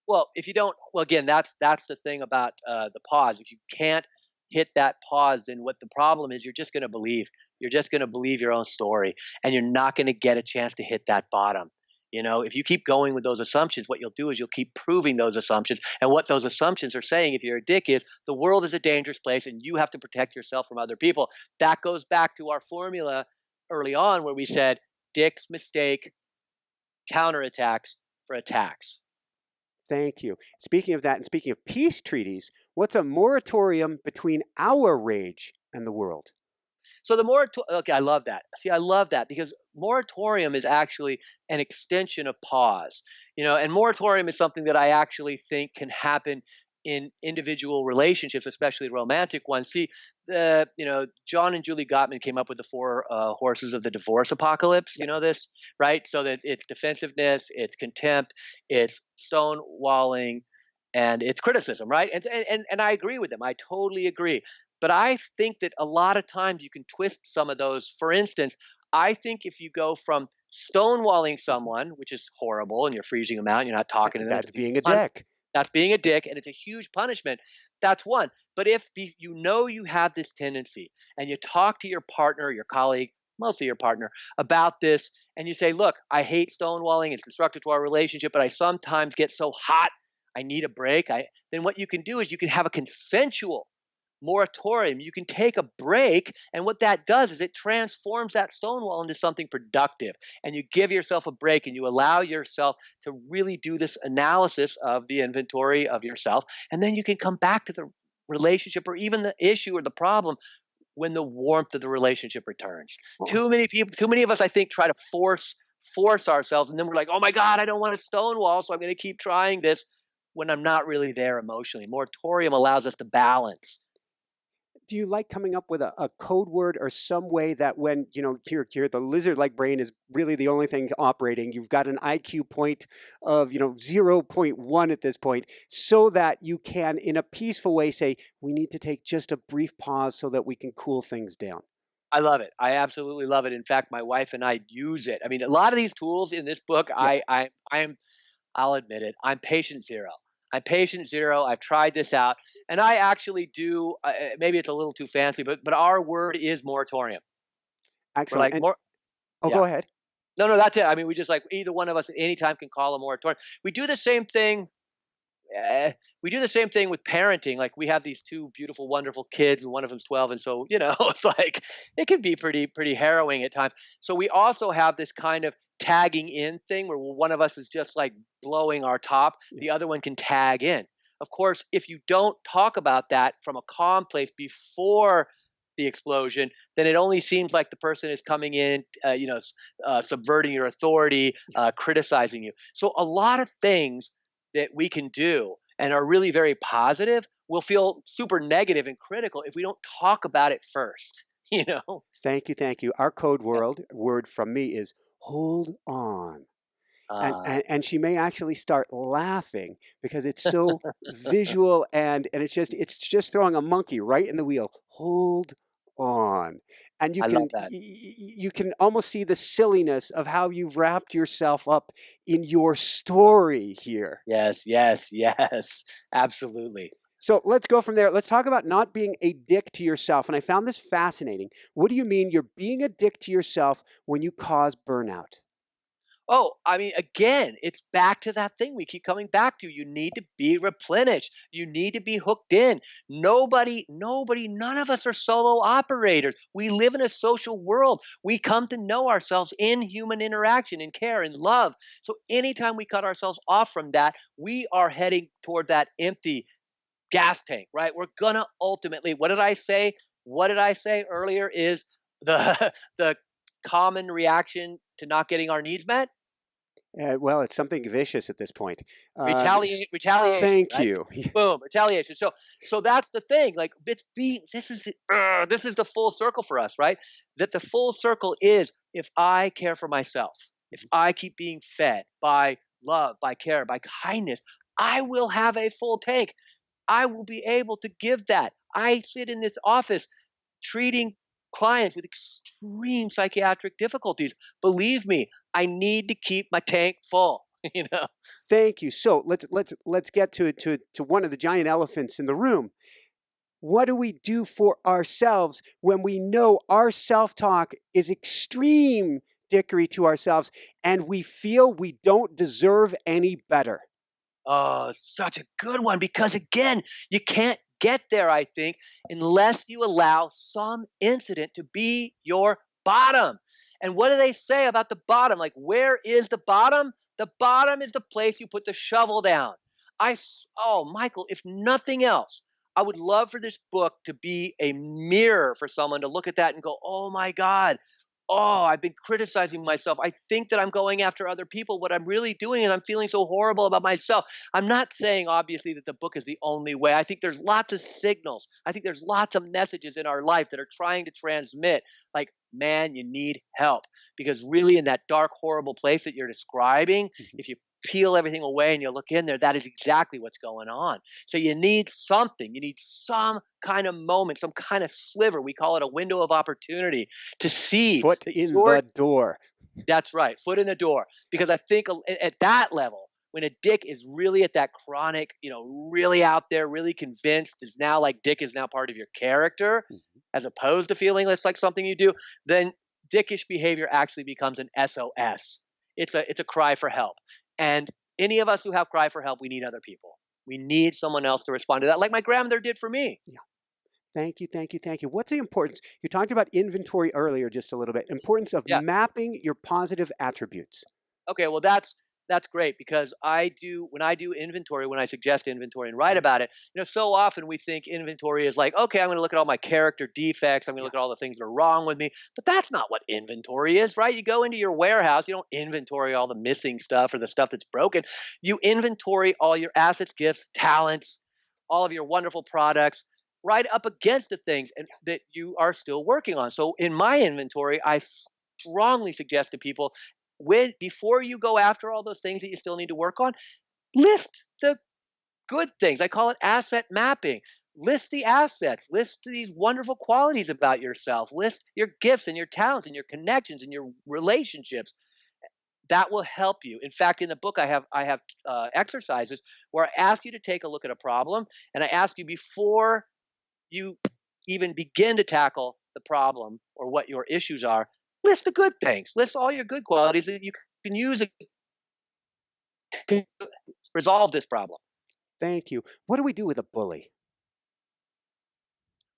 Well, if you don't, well, again, that's the thing about the pause. If you can't hit that pause, then what the problem is, you're just going to believe. You're just going to believe your own story, and you're not going to get a chance to hit that bottom. If you keep going with those assumptions, what you'll do is you'll keep proving those assumptions. And what those assumptions are saying, if you're a dick, is the world is a dangerous place, and you have to protect yourself from other people. That goes back to our formula early on, where we said dicks mistake counterattacks for attacks. Thank you. Speaking of that, and speaking of peace treaties, what's a moratorium between our rage and the world? So the okay, I love that. See, I love that because moratorium is actually an extension of pause. And moratorium is something that I actually think can happen in individual relationships, especially romantic ones. See, John and Julie Gottman came up with the four horses of the divorce apocalypse. Yeah. You know this, right? So that it's defensiveness, it's contempt, it's stonewalling, and it's criticism, right? And I agree with them. I totally agree. But I think that a lot of times you can twist some of those. For instance, I think if you go from Stonewalling someone, which is horrible, and you're freezing them out, and you're not talking to them. It's That's a huge being a dick. That's being a dick, and it's a huge punishment. That's one. But if you know you have this tendency, and you talk to your partner, your colleague, mostly your partner, about this, and you say, "Look, I hate stonewalling. It's destructive to our relationship, but I sometimes get so hot, I need a break." Then what you can do is you can have a consensual moratorium. You can take a break, and what that does is it transforms that stonewall into something productive. And you give yourself a break, and you allow yourself to really do this analysis of the inventory of yourself, and then you can come back to the relationship or even the issue or the problem when the warmth of the relationship returns. Well, Too many of us, I think, try to force ourselves, and then we're like, "Oh my God, I don't want to stonewall, so I'm going to keep trying this," when I'm not really there emotionally. Moratorium allows us to balance. do you like coming up with a code word or some way that when the lizard-like brain is really the only thing operating, you've got an IQ point of 0.1 at this point, so that you can in a peaceful way say, we need to take just a brief pause so that we can cool things down? I love it. I absolutely love it. In fact, my wife and I use it. I mean, a lot of these tools in this book, Yeah. I'll admit it. I'm patient zero. I'm patient zero. I've tried this out, and I actually do. Maybe it's a little too fancy, but our word is moratorium. We're Excellent. like And more. go Yeah. ahead. No, no, that's it. I mean, we just like either one of us at any time can call a moratorium. We do the same thing. Eh, we do the same thing with parenting. Like we have these two beautiful, wonderful kids, and one of them's 12, and so it's like it can be pretty harrowing at times. So we also have this kind of tagging in thing where one of us is just like blowing our top, Yeah. the other one can tag in. Of course, if you don't talk about that from a calm place before the explosion, then it only seems like the person is coming in, subverting your authority, criticizing you. So a lot of things that we can do and are really very positive will feel super negative and critical if we don't talk about it first, you know? Thank you, thank you. Our code Yeah. word from me is hold on. and, Uh, and and she may actually start laughing because it's so visual, and it's just throwing a monkey right in the wheel. Hold on. And you I can love that. you can almost see the silliness of how you've wrapped yourself up in your story here. Yes, yes, yes. Absolutely. So let's go from there. Let's talk about not being a dick to yourself. And I found this fascinating. What do you mean you're being a dick to yourself when you cause burnout? Oh, I mean, again, it's back to that thing we keep coming back to. You need to be replenished. You need to be hooked in. Nobody, none of us are solo operators. We live in a social world. We come to know ourselves in human interaction, in care, in love. So anytime we cut ourselves off from that, we are heading toward that empty gas tank, right? We're gonna ultimately, what did I say? What did I say earlier is the the common reaction to not getting our needs met? Well, it's something vicious at this point. Uh, Retaliation, Thank right? you. Boom, retaliation. So that's the thing. Like this is the full circle for us, right? That the full circle is if I care for myself, if I keep being fed by love, by care, by kindness, I will have a full tank. I will be able to give that. I sit in this office treating clients with extreme psychiatric difficulties. Believe me, I need to keep my tank full, you know? Thank you. So let's get to one of the giant elephants in the room. What do we do for ourselves when we know our self-talk is extreme dickery to ourselves and we feel we don't deserve any better? Oh, such a good one because again, you can't get there, I think, unless you allow some incident to be your bottom. And what do they say about the bottom? Like, where is the bottom? The bottom is the place you put the shovel down. Oh, Michael, if nothing else, I would love for this book to be a mirror for someone to look at that and go, oh my God, oh, I've been criticizing myself. I think that I'm going after other people. What I'm really doing is I'm feeling so horrible about myself. I'm not saying, obviously, that the book is the only way. I think there's lots of signals. I think there's lots of messages in our life that are trying to transmit, like, man, you need help. Because really, in that dark, horrible place that you're describing, Mhm. if you peel everything away and you look in there, that is exactly what's going on. So you need something. You need some kind of moment, some kind of sliver. We call it a window of opportunity to see Foot that in you're the door. That's right, foot in the door. Because I think at that level, when a dick is really at that chronic, really out there, really convinced, is now like dick is now part of your character, Mhm. as opposed to feeling it's like something you do, then dickish behavior actually becomes an SOS. It's a cry for help. And any of us who have cry for help, we need other people. We need someone else to respond to that, like my grandmother did for me. Yeah. Thank you, thank you, thank you. What's the importance? You talked about inventory earlier just a little bit. Importance of Yeah. mapping your positive attributes. Okay, well that's great because when I do inventory, when I suggest inventory and write Mhm. about it, so often we think inventory is like, okay, I'm going to look at all my character defects, I'm going to Yeah. look at all the things that are wrong with me, but that's not what inventory is, right? You go into your warehouse, you don't inventory all the missing stuff or the stuff that's broken. You inventory all your assets, gifts, talents, all of your wonderful products right up against the things that you are still working on. So in my inventory, I strongly suggest to people when before you go after all those things that you still need to work on, list the good things. I call it asset mapping. List the assets, list these wonderful qualities about yourself, list your gifts and your talents and your connections and your relationships. That will help you. In fact, in the book, I have exercises where I ask you to take a look at a problem, and I ask you before you even begin to tackle the problem or what your issues are, list the good things. List all your good qualities that you can use to resolve this problem. Thank you. What do we do with a bully?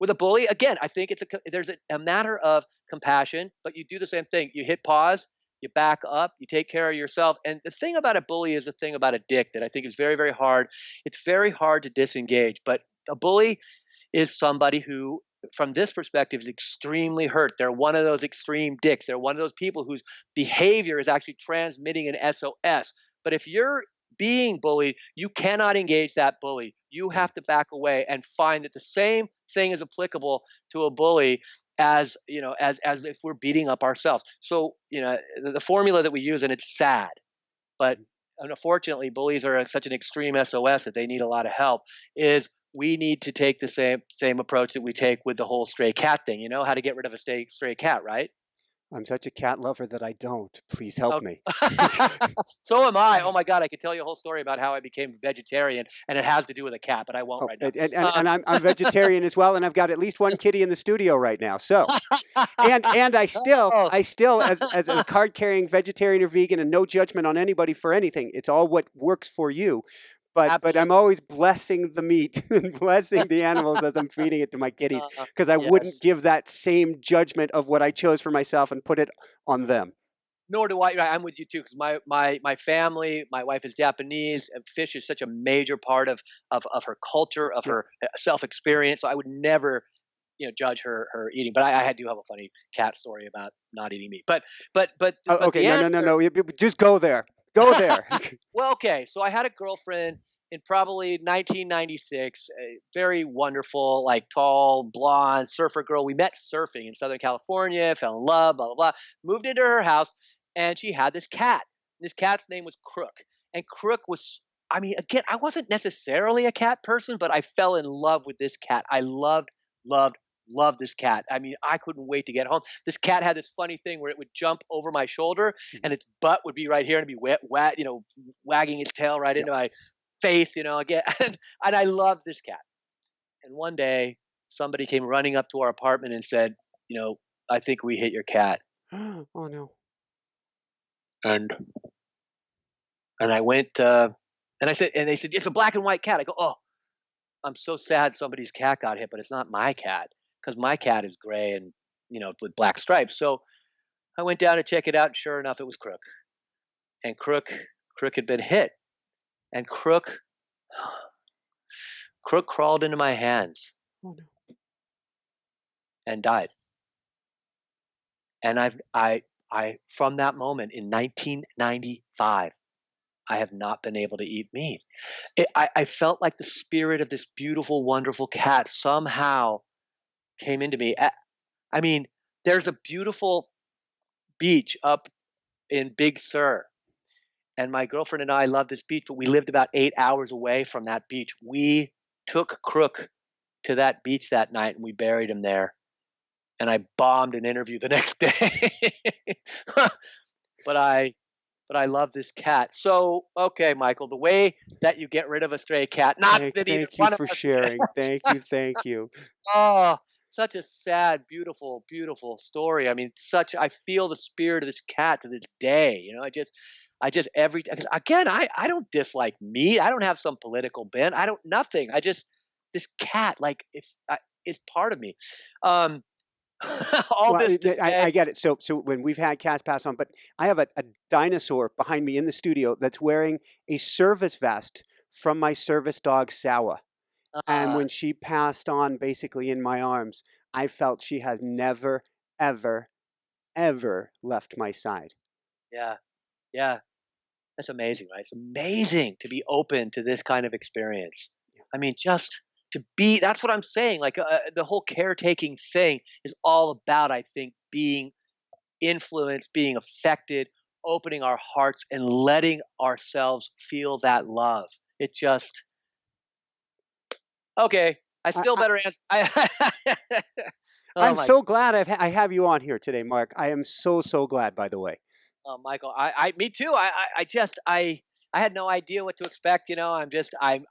With a bully, again, I think there's a matter of compassion, but you do the same thing. You hit pause, you back up, you take care of yourself. And the thing about a bully is the thing about a dick that I think is very, very hard. It's very hard to disengage, but a bully is somebody who, from this perspective, is extremely hurt. They're one of those extreme dicks. They're one of those people whose behavior is actually transmitting an SOS. But if you're being bullied, you cannot engage that bully. You Right. have to back away and find that the same thing is applicable to a bully as if we're beating up ourselves. So, the formula that we use, and it's sad, but Mhm. unfortunately, bullies are such an extreme SOS that they need a lot of help. Is we need to take the same approach that we take with the whole stray cat thing. You know how to get rid of a stray cat, right? I'm such a cat lover that I don't. Please help Oh, me. so am I. Oh my god, I could tell you a whole story about how I became vegetarian, and it has to do with a cat, but I won't Oh, right now. and I'm vegetarian as well, and I've got at least one kitty in the studio right now. So, and I still Oh. I still as a card carrying vegetarian or vegan, and no judgment on anybody for anything. It's all what works for you. But I'm Absolutely. always blessing the meat and blessing the animals as I'm feeding it to my kitties because I wouldn't Yes. give that same judgment of what I chose for myself and put it on them. Nor do I. I'm with you too, because my family, my wife is Japanese, and fish is such a major part of her culture, of Yeah. her self experience. So I would never, judge her eating. But I do have a funny cat story about not eating meat. But Oh, okay. the No, no, no, answer. no. Just go there. Go there. Well, okay. So I had a girlfriend in probably 1996, a very wonderful, like tall, blonde surfer girl. We met surfing in Southern California, fell in love, blah, blah, blah. Moved into her house, and she had this cat. This cat's name was Crook. And Crook was, I mean, again, I wasn't necessarily a cat person, but I fell in love with this cat. I loved, loved this cat. I mean, I couldn't wait to get home. This cat had this funny thing where it would jump over my shoulder and its butt would be right here and be wagging its tail right Yeah. into my face, again. And I loved this cat. And one day, somebody came running up to our apartment and said, I think we hit your cat. Oh no. And and I went, and I said, and they said, it's a black and white cat. I go, oh, I'm so sad somebody's cat got hit, but it's not my cat because my cat is gray and with black stripes. So I went down to check it out, and sure enough, it was Crook. And Crook had been hit, and Crook crawled into my hands Oh no. and died. And I from that moment in 1995, I have not been able to eat meat. I felt like the spirit of this beautiful, wonderful cat somehow came into me. I mean, there's a beautiful beach up in Big Sur, and my girlfriend and I love this beach, but we lived about 8 hours away from that beach. We took Crook to that beach that night, and we buried him there. And I bombed an interview the next day. but I love this cat. So, okay, Michael, the way that you get rid of a stray cat, not that either Thank you one of for us sharing. Thank you. Thank you. oh, such a sad, beautiful, beautiful story. I mean, I feel the spirit of this cat to this day. I just every, because again, I don't dislike meat. I don't have some political bent. I don't, nothing. This cat, like, if is part of me. Um, all Well, this to say, I get it. So when we've had cats pass on, but I have a dinosaur behind me in the studio that's wearing a service vest from my service dog, Sawa. And uh, when she passed on basically in my arms, I felt she has never, ever, ever left my side. yeah, yeah, that's amazing, right? It's amazing to be open to this kind of experience. I mean, just to be, that's what I'm saying. Like, the whole caretaking thing is all about, I think, being influenced, being affected, opening our hearts and letting ourselves feel that love. It just, okay. I I, still I, better answer. Oh I'm my, so glad I have you on here today, Mark. I am so, so glad, by the way. Michael, me too. I had no idea what to expect. I'm just, I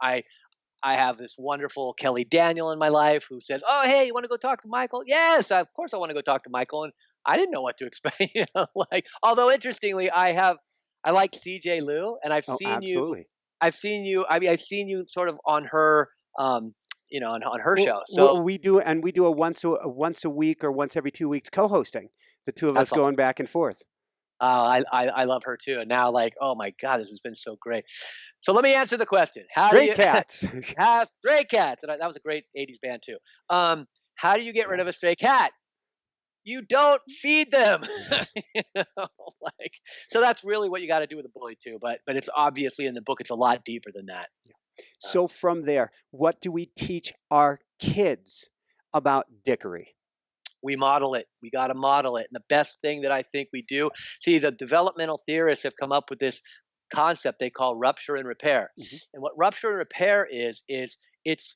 have this wonderful Kelly Daniel in my life who says, "Oh, hey, you want to go talk to Michael?" Yes, of course I want to go talk to Michael, and I didn't know what to expect. Like, although interestingly, I like CJ Liu, and Oh, absolutely. I've seen you sort of on her, on her Well, show. So we do a once a week or once every 2 weeks co-hosting. The two of us that's all. going back and forth. I love her too, and now, like, oh my God, this has been so great. So let me answer the question: How do Stray you cats. have stray cats? And that was a great '80s band too. How do you get rid of a Yes. stray cat? You don't feed them. you know, like, so that's really what you got to do with a bully too. But it's obviously in the book. It's a lot deeper than that. Uh, So from there, what do we teach our kids about dickery? we model it. We got to model it. And the best thing that I think we do, see, the developmental theorists have come up with this concept they call rupture and repair. Mhm. And what rupture and repair is it's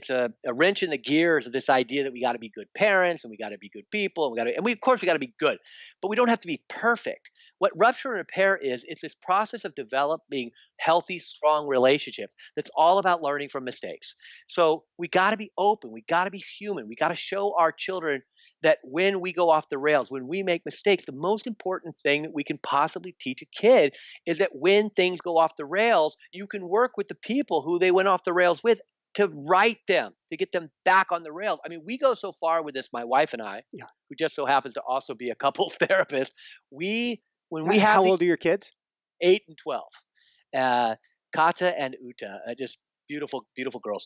a wrench in the gears of this idea that we got to be good parents and we got to be good people and we of course we got to be good, but we don't have to be perfect. What rupture and repair is, it's this process of developing healthy, strong relationships that's all about learning from mistakes. So we got to be open, we got to be human, we got to show our children that when we go off the rails, when we make mistakes, the most important thing that we can possibly teach a kid is that when things go off the rails, you can work with the people who they went off the rails with to right them, to get them back on the rails. I mean, we go so far with this, my wife and I, Yeah. who just so happens to also be a couples therapist. When we have How the old are your kids? 8 and 12, Kata and Uta, just beautiful, beautiful girls.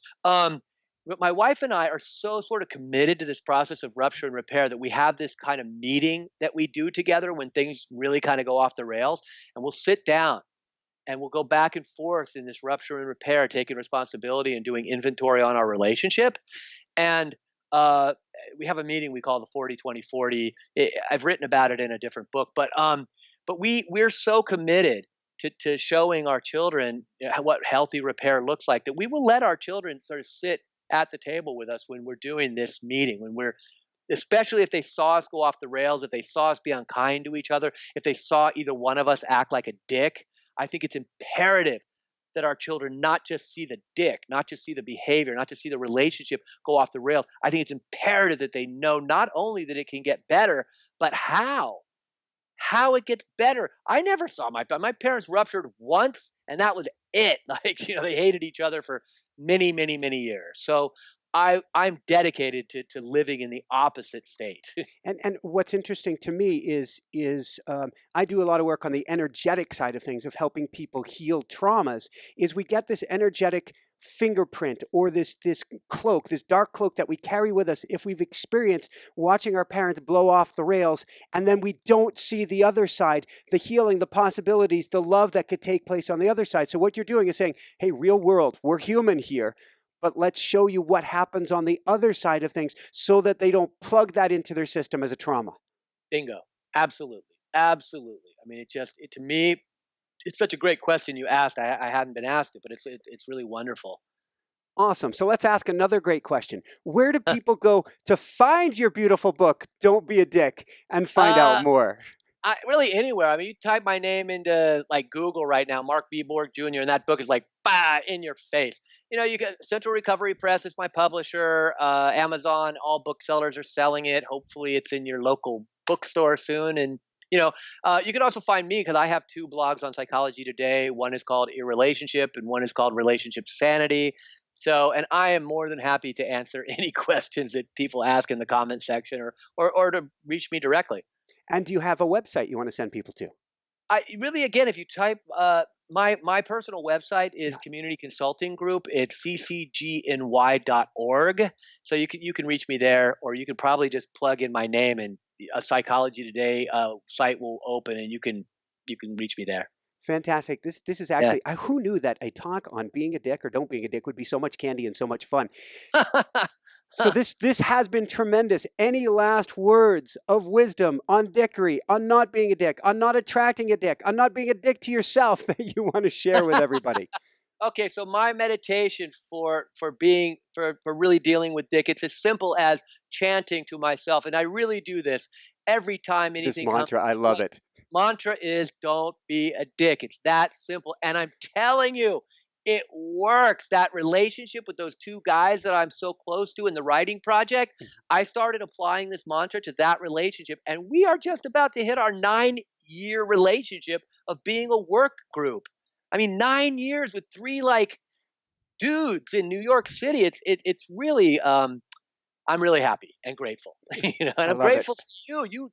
But my wife and I are so sort of committed to this process of rupture and repair that we have this kind of meeting that we do together when things really kind of go off the rails, and we'll sit down and we'll go back and forth in this rupture and repair, taking responsibility and doing inventory on our relationship. And uh, we have a meeting we call the 40-20-40. I've written about it in a different book, but we're so committed to showing our children what healthy repair looks like that we will let our children sort of sit at the table with us when we're doing this meeting, when we're, especially if they saw us go off the rails, if they saw us be unkind to each other, if they saw either one of us act like a dick. I think it's imperative that our children not just see the dick, not just see the behavior, not just see the relationship go off the rails. I think it's imperative that they know not only that it can get better, but how it gets better. I never saw my parents ruptured once, and that was it. Like, they hated each other for many, many, many years. So I'm dedicated to living in the opposite state. And what's interesting to me is I do a lot of work on the energetic side of things of helping people heal traumas. Is we get this energetic fingerprint or this cloak, this dark cloak that we carry with us if we've experienced watching our parents blow off the rails, and then we don't see the other side, the healing, the possibilities, the love that could take place on the other side. So what you're doing is saying, hey, real world, we're human here, but let's show you what happens on the other side of things so that they don't plug that into their system as a trauma. Bingo. Absolutely. Absolutely. I mean, to me, it's such a great question you asked. I hadn't been asked it, but it's really wonderful. Awesome. So let's ask another great question. Where do people go to find your beautiful book, Don't Be a Dick, and find out Uh, more? Really anywhere. I mean, you type my name into like Google right now, Mark B Borg Jr., and that book is like bah in your face. You get Central Recovery Press is my publisher. Amazon, all booksellers are selling it. Hopefully, it's in your local bookstore soon. And you can also find me because I have two blogs on Psychology Today. One is called Irrelationship, and one is called Relationship Sanity. So, and I am more than happy to answer any questions that people ask in the comment section, or to reach me directly. And do you have a website you want to send people to? I really, again, if you type my personal website is Community Consulting Group. It's ccgny.org. So you can reach me there, or you can probably just plug in my name, and a Psychology Today site will open, and you can reach me there. Fantastic. This is actually who knew that a talk on being a dick or don't being a dick would be so much candy and so much fun. So this has been tremendous. Any last words of wisdom on dickery, on not being a dick, on not attracting a dick, on not being a dick to yourself that you want to share with everybody? Okay, so my meditation for really dealing with dick, it's as simple as chanting to myself, and I really do this every time anything This mantra, comes. I love it. Mantra is don't be a dick. It's that simple, and I'm telling you, it works. That relationship with those two guys that I'm so close to in the writing project, I started applying this mantra to that relationship, and we are just about to hit our 9-year relationship of being a work group. I mean, 9 years with 3 like dudes in New York City. It's really I'm really happy and grateful. And I'm grateful to you.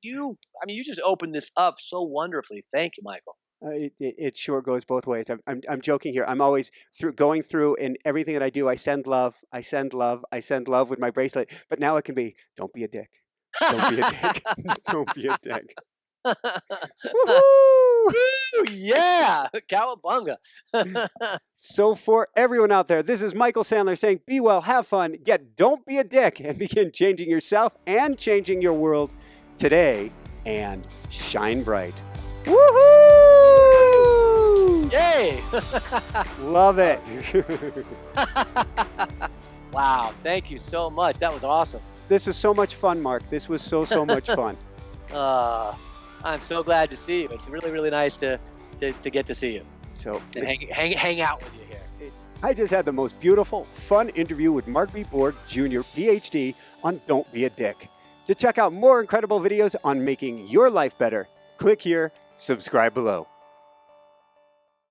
I mean, you just opened this up so wonderfully. Thank you, Michael. It sure goes both ways. I'm joking here. I'm always going through in everything that I do. I send love. I send love. I send love with my bracelet. But now it can be, don't be a dick. Don't be a dick. Don't be a dick. Woohoo! Yeah, cowabunga. So for everyone out there, this is Michael Sandler saying, be well, have fun, don't be a dick, and begin changing yourself and changing your world today, and shine bright. Woohoo! Yay! Love it. Wow, thank you so much. That was awesome. This was so much fun, Mark. This was so much fun. I'm so glad to see you. It's really, really nice to get to see you. So and hang out with you here. I just had the most beautiful, fun interview with Mark B Borg Jr., PhD, on Don't Be a Dick. To check out more incredible videos on making your life better, click here, subscribe below.